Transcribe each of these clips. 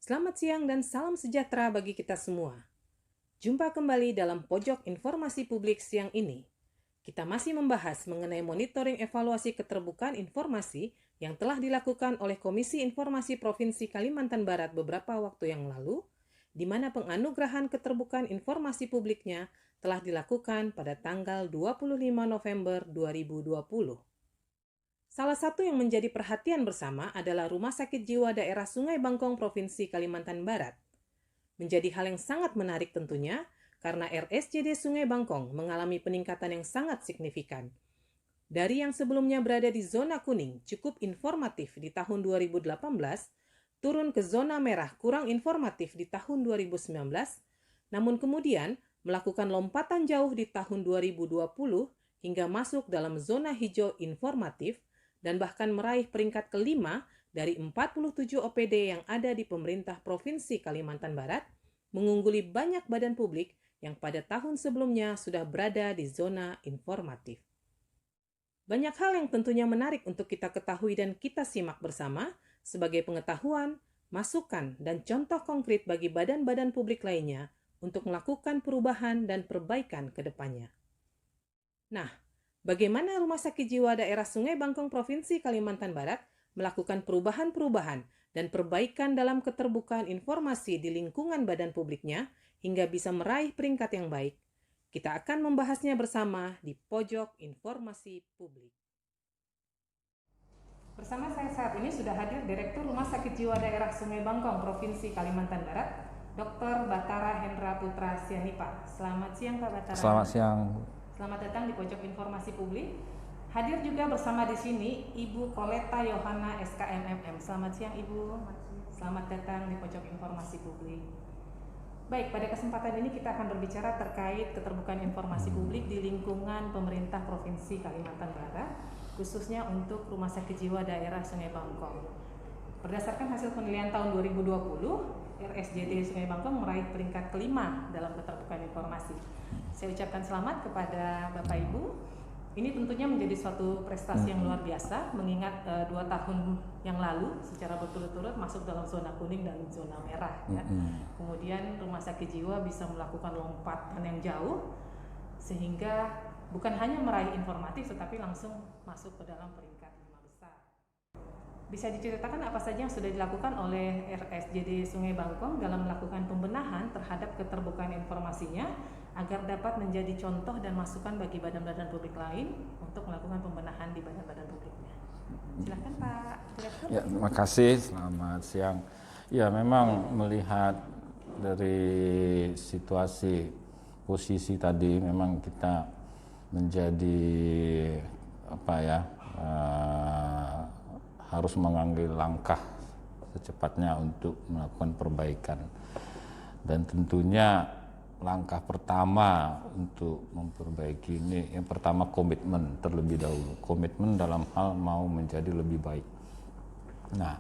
Selamat siang dan salam sejahtera bagi kita semua. Jumpa kembali dalam Pojok Informasi Publik siang ini. Kita masih membahas mengenai monitoring evaluasi keterbukaan informasi yang telah dilakukan oleh Komisi Informasi Provinsi Kalimantan Barat beberapa waktu yang lalu, di mana penganugerahan keterbukaan informasi publiknya telah dilakukan pada tanggal 25 November 2020. Salah satu yang menjadi perhatian bersama adalah Rumah Sakit Jiwa Daerah Sungai Bangkong Provinsi Kalimantan Barat. Menjadi hal yang sangat menarik tentunya karena RSJD Sungai Bangkong mengalami peningkatan yang sangat signifikan. Dari yang sebelumnya berada di zona kuning cukup informatif di tahun 2018, turun ke zona merah kurang informatif di tahun 2019, namun kemudian melakukan lompatan jauh di tahun 2020 hingga masuk dalam zona hijau informatif dan bahkan meraih peringkat kelima dari 47 OPD yang ada di pemerintah Provinsi Kalimantan Barat, mengungguli banyak badan publik yang pada tahun sebelumnya sudah berada di zona informatif. Banyak hal yang tentunya menarik untuk kita ketahui dan kita simak bersama sebagai pengetahuan, masukan, dan contoh konkret bagi badan-badan publik lainnya untuk melakukan perubahan dan perbaikan ke depannya. Nah, bagaimana Rumah Sakit Jiwa Daerah Sungai Bangkong Provinsi Kalimantan Barat melakukan perubahan-perubahan dan perbaikan dalam keterbukaan informasi di lingkungan badan publiknya hingga bisa meraih peringkat yang baik? Kita akan membahasnya bersama di Pojok Informasi Publik. Bersama saya saat ini sudah hadir Direktur Rumah Sakit Jiwa Daerah Sungai Bangkong Provinsi Kalimantan Barat, Dr. Batara Hendra Putra Sianipa. Selamat siang Pak Batara. Selamat siang. Selamat datang di Pojok Informasi Publik. Hadir juga bersama di sini Ibu Koleta Yohana SKMMM. Selamat siang Ibu. Selamat datang di Pojok Informasi Publik. Baik, pada kesempatan ini kita akan berbicara terkait keterbukaan informasi publik di lingkungan pemerintah Provinsi Kalimantan Barat, khususnya untuk Rumah Sakit Jiwa Daerah Sungai Bangkong. Berdasarkan hasil penilaian tahun 2020, RSJD Sungai Bangkong meraih peringkat kelima dalam keterbukaan informasi. Saya ucapkan selamat kepada Bapak Ibu. Ini tentunya menjadi suatu prestasi yang luar biasa, mengingat 2 tahun yang lalu secara berturut-turut masuk dalam zona kuning dan zona merah. Ya. Kemudian Rumah Sakit Jiwa bisa melakukan lompatan yang jauh, sehingga bukan hanya meraih informatif, tetapi langsung masuk ke dalam peringkat 5 besar. Bisa diceritakan apa saja yang sudah dilakukan oleh RSJD Sungai Bangkong dalam melakukan pembenahan terhadap keterbukaan informasinya agar dapat menjadi contoh dan masukan bagi badan-badan publik lain untuk melakukan pembenahan di badan-badan publiknya. Silakan Pak Direktur. Ya, terima kasih. Selamat siang. Ya, memang melihat dari situasi posisi tadi memang kita menjadi harus mengambil langkah secepatnya untuk melakukan perbaikan. Dan tentunya langkah pertama untuk memperbaiki ini, yang pertama komitmen terlebih dahulu. Komitmen dalam hal mau menjadi lebih baik. Nah,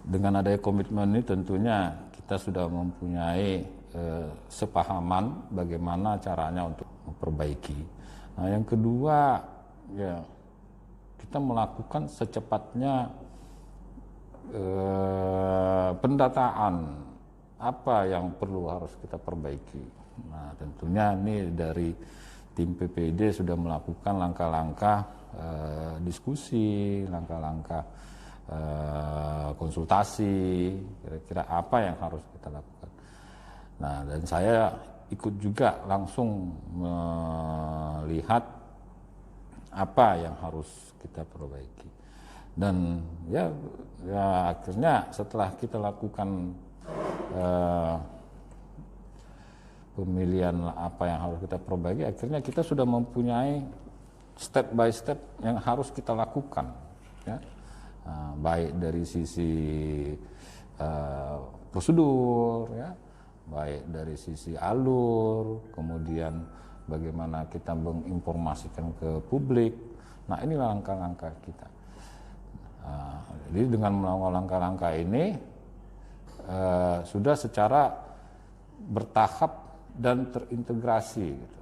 dengan adanya komitmen ini tentunya kita sudah mempunyai sepahaman bagaimana caranya untuk memperbaiki. Nah, yang kedua, ya kita melakukan secepatnya pendataan apa yang perlu harus kita perbaiki. Nah, tentunya ini dari tim PPD sudah melakukan langkah-langkah diskusi, langkah-langkah konsultasi, kira-kira apa yang harus kita lakukan. Nah, dan saya ikut juga langsung melihat apa yang harus kita perbaiki. Dan ya akhirnya setelah kita lakukan pemilihan apa yang harus kita perbaiki, akhirnya kita sudah mempunyai step by step yang harus kita lakukan, ya. Baik dari sisi prosedur, ya, baik dari sisi alur, kemudian bagaimana kita menginformasikan ke publik. Nah, inilah langkah-langkah kita. Jadi dengan melakukan langkah-langkah ini sudah secara bertahap dan terintegrasi gitu.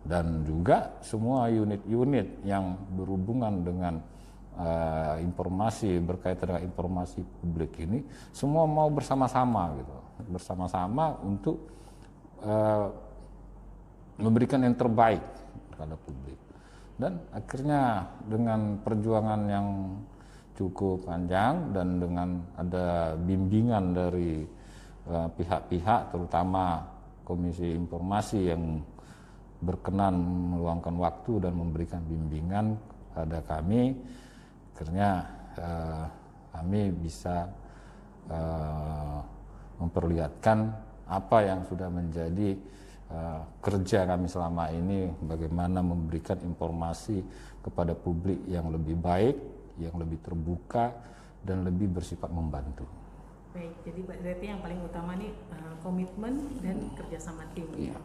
Dan juga semua unit-unit yang berhubungan dengan informasi berkaitan dengan informasi publik ini semua mau bersama-sama gitu, bersama-sama untuk memberikan yang terbaik kepada publik. Dan akhirnya dengan perjuangan yang cukup panjang dan dengan ada bimbingan dari pihak-pihak terutama Komisi Informasi yang berkenan meluangkan waktu dan memberikan bimbingan pada kami, akhirnya kami bisa memperlihatkan apa yang sudah menjadi kerja kami selama ini, bagaimana memberikan informasi kepada publik yang lebih baik, yang lebih terbuka, dan lebih bersifat membantu. Baik, jadi berarti yang paling utama nih komitmen dan kerjasama tim. Iya.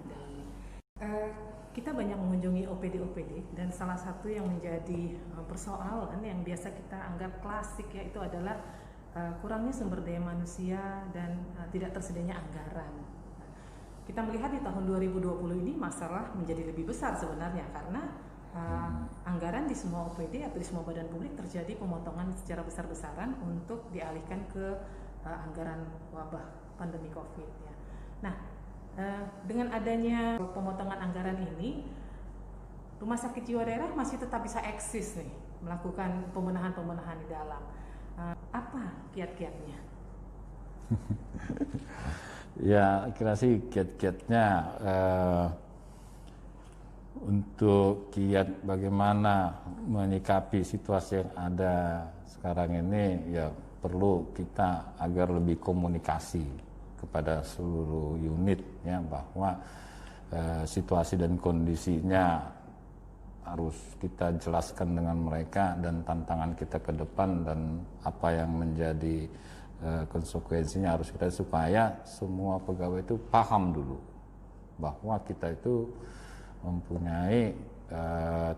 Kita banyak mengunjungi OPD-OPD dan salah satu yang menjadi persoalan yang biasa kita anggap klasik ya itu adalah kurangnya sumber daya manusia dan tidak tersedianya anggaran. Kita melihat di tahun 2020 ini masalah menjadi lebih besar sebenarnya karena anggaran di semua OPD atau di semua badan publik terjadi pemotongan secara besar-besaran untuk dialihkan ke anggaran wabah pandemi COVID ya. Nah, dengan adanya pemotongan anggaran ini, rumah sakit jiwa daerah masih tetap bisa eksis nih, melakukan pembenahan-pembenahan di dalam. Apa kiat-kiatnya? Ya, kira sih kiat-kiatnya untuk kiat bagaimana menyikapi situasi yang ada sekarang ini, ya perlu kita agar lebih komunikasi kepada seluruh unit ya bahwa situasi dan kondisinya harus kita jelaskan dengan mereka dan tantangan kita ke depan dan apa yang menjadi konsekuensinya harus kita supaya semua pegawai itu paham dulu bahwa kita itu mempunyai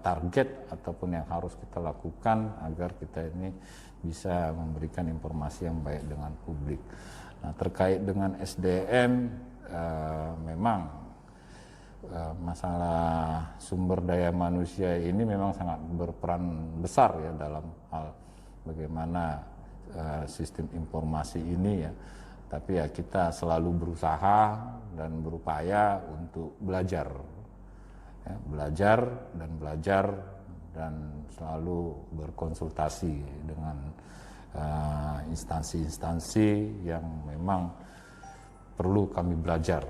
target ataupun yang harus kita lakukan agar kita ini bisa memberikan informasi yang baik dengan publik. Nah, terkait dengan SDM memang masalah sumber daya manusia ini memang sangat berperan besar ya dalam hal bagaimana sistem informasi ini ya, tapi ya kita selalu berusaha dan berupaya untuk belajar ya, belajar dan selalu berkonsultasi dengan instansi-instansi yang memang perlu kami belajar.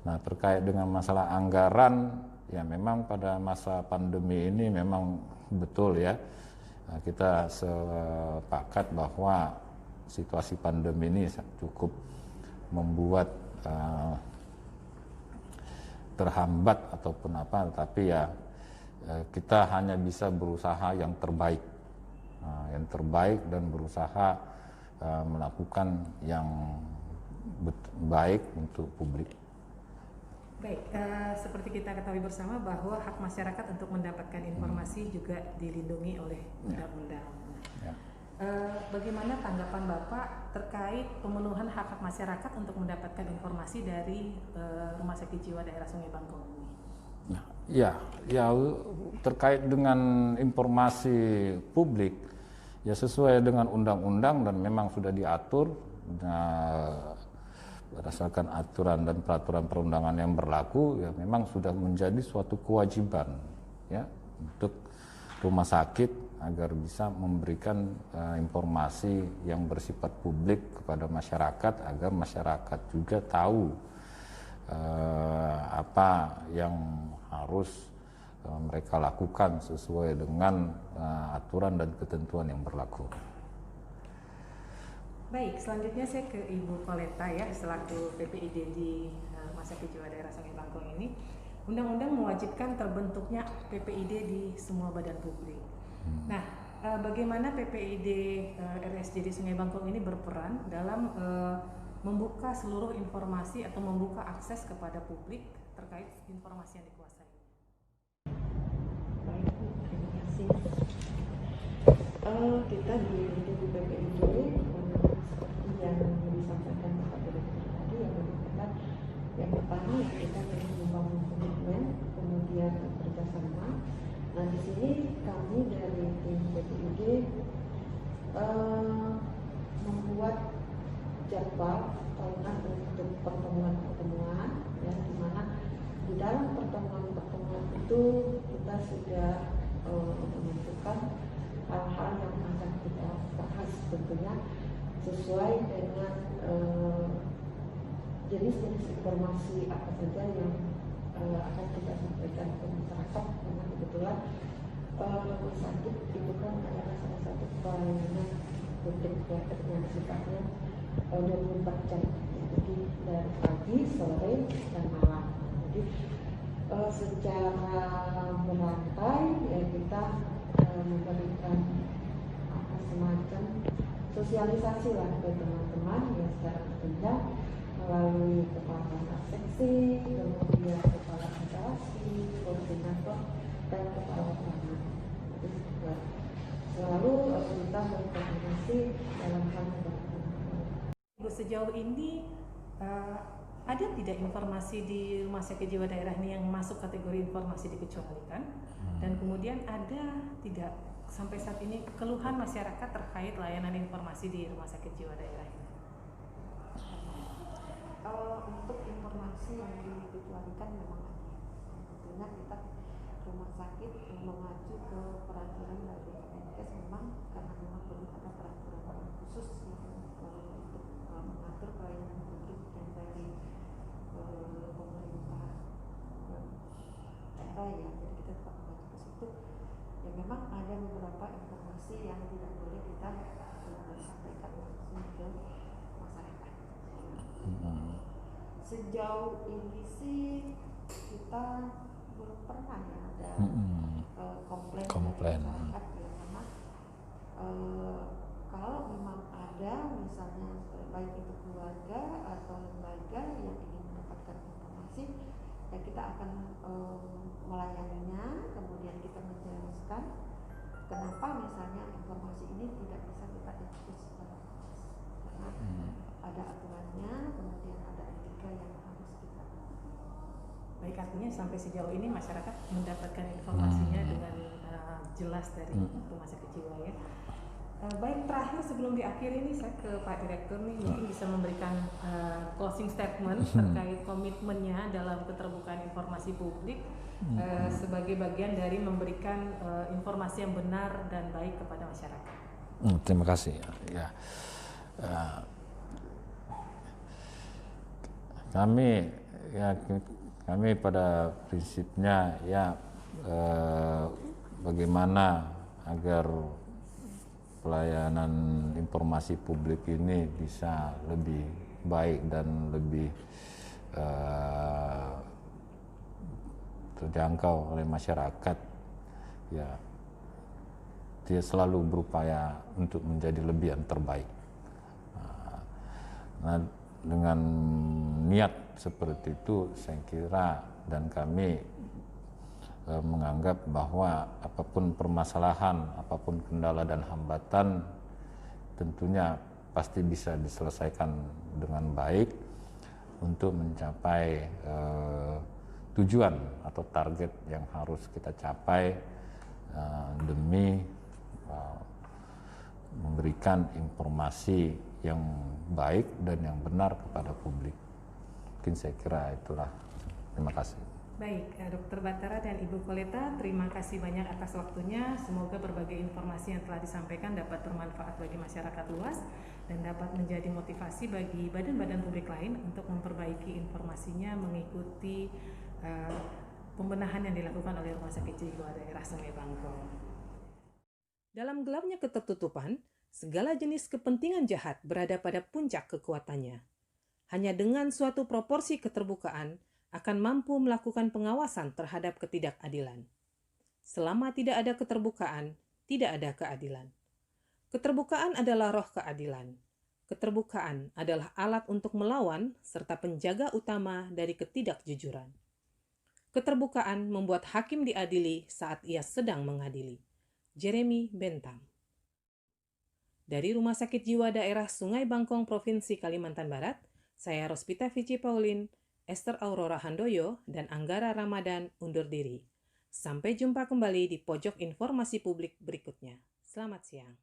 Nah, terkait dengan masalah anggaran ya memang pada masa pandemi ini memang betul ya. Nah, kita sepakat bahwa situasi pandemi ini cukup membuat terhambat ataupun apa, tapi ya kita hanya bisa berusaha yang terbaik, dan berusaha melakukan yang baik untuk publik. Baik, seperti kita ketahui bersama bahwa hak masyarakat untuk mendapatkan informasi juga dilindungi oleh undang-undang. Ya. Bagaimana tanggapan Bapak terkait pemenuhan hak masyarakat untuk mendapatkan informasi dari Rumah Sakit Jiwa Daerah Sungai Bangkong ini? Ya, terkait dengan informasi publik, ya sesuai dengan undang-undang dan memang sudah diatur. Berdasarkan aturan dan peraturan perundangan yang berlaku ya memang sudah menjadi suatu kewajiban ya untuk rumah sakit agar bisa memberikan informasi yang bersifat publik kepada masyarakat agar masyarakat juga tahu apa yang harus mereka lakukan sesuai dengan aturan dan ketentuan yang berlaku. Baik, selanjutnya saya ke Ibu Koleta ya, selaku PPID di Rumah Sakit Jiwa Daerah Sungai Bangkong ini. Undang-undang mewajibkan terbentuknya PPID di semua badan publik. Nah, bagaimana PPID RSJD Sungai Bangkong ini berperan dalam membuka seluruh informasi atau membuka akses kepada publik terkait informasi yang dikuasai? Baik, terima kasih. Kita di PPID yang disampaikan Pak Direktur tadi yang merupakan yang pertama kita perlu membangun komitmen, kemudian kerjasama. Nah di sini kami dari tim BPID membuat jadwal tahunan untuk pertemuan-pertemuan, ya, di mana di dalam pertemuan-pertemuan itu kita sudah menentukan hal-hal yang akan kita bahas, tentunya sesuai dengan jenis-jenis informasi apa saja yang akan kita sampaikan ke masyarakat, karena kebetulan rumah sakit itu kan adalah salah satu pelayanan publik yang sifatnya 24 jam, jadi dari pagi, sore, dan malam. Jadi secara berantai ya kita memberikan semacam sosialisasi lah ke teman-teman ya secara berjenjang melalui kepala seksi, kemudian kepala operasi, koordinator, dan kepala pelayanan. Jadi juga selalu kita berkoordinasi dalam hal Ibu, sejauh ini ada tidak informasi di rumah sakit jiwa daerah ini yang masuk kategori informasi dikecualikan? Dan kemudian ada tidak sampai saat ini keluhan masyarakat terkait layanan informasi di rumah sakit jiwa daerah ini? Untuk informasi yang dikecualikan memang ada. Tentunya kita rumah sakit mengacu ke peraturan dari Kemenkes memang karena memang belum ada peraturan khusus untuk mengatur pelayanan publik yang dari pemerintah daerah ya. Jadi kita tetap mengacu ke situ. Ya memang ada beberapa informasi yang tidak boleh kita sampaikan langsung ke masyarakat. Sejauh ini sih kita belum pernah ya ada komplain dari masyarakat ya, karena kalau memang ada misalnya baik itu keluarga atau lembaga yang ingin mendapatkan informasi ya kita akan melayaninya, kemudian kita menjelaskan kenapa misalnya informasi ini tidak bisa kita ekspos secara luas karena ada aturannya, kemudian ada etika yang harus kita. Baik, artinya sampai sejauh ini masyarakat mendapatkan informasinya dengan jelas dari rumah sakit jiwa ya. Baik, terakhir sebelum diakhiri ini saya ke Pak Direktur nih, mungkin bisa memberikan closing statement terkait komitmennya dalam keterbukaan informasi publik sebagai bagian dari memberikan informasi yang benar dan baik kepada masyarakat. Terima kasih. Ya. Kami pada prinsipnya ya bagaimana agar pelayanan informasi publik ini bisa lebih baik dan lebih terjangkau oleh masyarakat. Ya, dia selalu berupaya untuk menjadi lebih yang terbaik. Nah, dengan niat seperti itu, saya kira dan kami menganggap bahwa apapun permasalahan, apapun kendala dan hambatan, tentunya pasti bisa diselesaikan dengan baik untuk mencapai tujuan atau target yang harus kita capai demi memberikan informasi yang baik dan yang benar kepada publik. Mungkin saya kira itulah. Terima kasih. Baik, Dr. Batara dan Ibu Koleta, terima kasih banyak atas waktunya. Semoga berbagai informasi yang telah disampaikan dapat bermanfaat bagi masyarakat luas dan dapat menjadi motivasi bagi badan-badan publik lain untuk memperbaiki informasinya mengikuti pembenahan yang dilakukan oleh Rumah Sakit Jiwa Daerah Sungai Bangkong. Dalam gelapnya ketertutupan, segala jenis kepentingan jahat berada pada puncak kekuatannya. Hanya dengan suatu proporsi keterbukaan akan mampu melakukan pengawasan terhadap ketidakadilan. Selama tidak ada keterbukaan, tidak ada keadilan. Keterbukaan adalah roh keadilan. Keterbukaan adalah alat untuk melawan serta penjaga utama dari ketidakjujuran. Keterbukaan membuat hakim diadili saat ia sedang mengadili. Jeremy Bentham. Dari Rumah Sakit Jiwa Daerah Sungai Bangkong, Provinsi Kalimantan Barat, saya Rospita Vici Paulin, Esther Aurora Handoyo, dan Anggara Ramadan undur diri. Sampai jumpa kembali di pojok informasi publik berikutnya. Selamat siang.